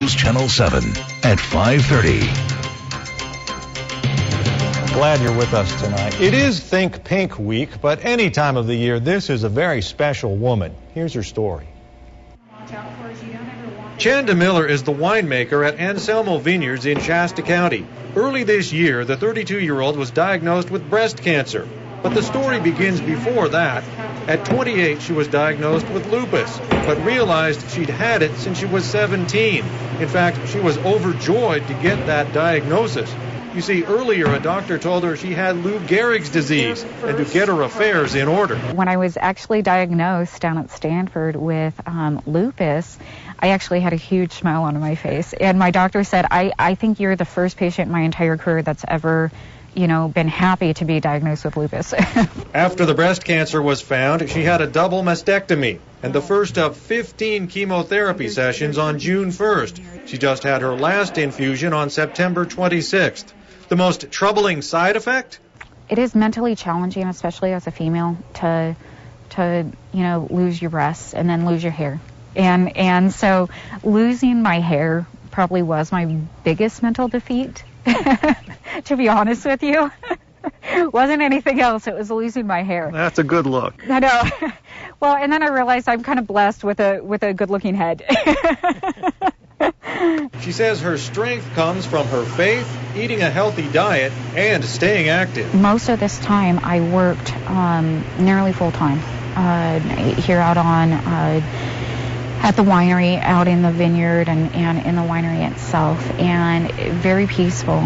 Channel 7 at 5:30. Glad you're with us tonight. It is Think Pink Week, but any time of the year, this is a very special woman. Here's her story. Chanda Miller is the winemaker at Anselmo Vineyards in Shasta County. Early this year, the 32-year-old was diagnosed with breast cancer. But the story begins before that. At 28, she was diagnosed with lupus, but realized she'd had it since she was 17. In fact, she was overjoyed to get that diagnosis. You see, earlier a doctor told her she had Lou Gehrig's disease and to get her affairs in order. When I was actually diagnosed down at Stanford with lupus, I actually had a huge smile on my face. And my doctor said, I think you're the first patient in my entire career that's ever been happy to be diagnosed with lupus. After the breast cancer was found, she had a double mastectomy and the first of 15 chemotherapy sessions on June 1st. She just had her last infusion on September 26th. The most troubling side effect? It is mentally challenging, especially as a female, to lose your breasts and then lose your hair. And so losing my hair probably was my biggest mental defeat. To be honest with you. Wasn't anything else. It was losing my hair. That's a good look. I know. Well, and then I realized I'm kind of blessed with a good-looking head. She says her strength comes from her faith, eating a healthy diet, and staying active. Most of this time I worked nearly full-time here out on at the winery, out in the vineyard and in the winery itself, and very peaceful.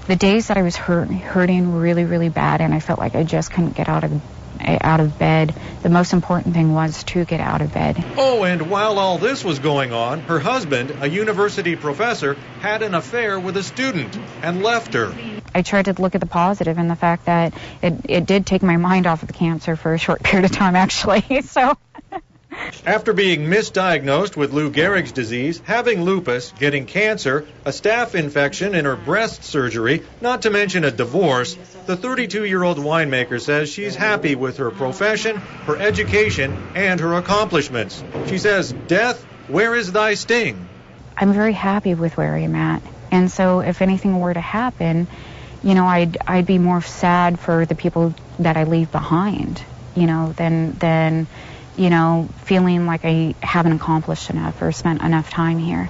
The days that I was hurting really, really bad, and I felt like I just couldn't get out of bed, the most important thing was to get out of bed. Oh, and while all this was going on, her husband, a university professor, had an affair with a student and left her. I tried to look at the positive in the fact that it did take my mind off of the cancer for a short period of time, actually. So. After being misdiagnosed with Lou Gehrig's disease, having lupus, getting cancer, a staph infection in her breast surgery, not to mention a divorce, the 32-year-old winemaker says she's happy with her profession, her education, and her accomplishments. She says, "Death, where is thy sting?" I'm very happy with where I'm at. And so if anything were to happen, I'd be more sad for the people that I leave behind, than feeling like I haven't accomplished enough or spent enough time here.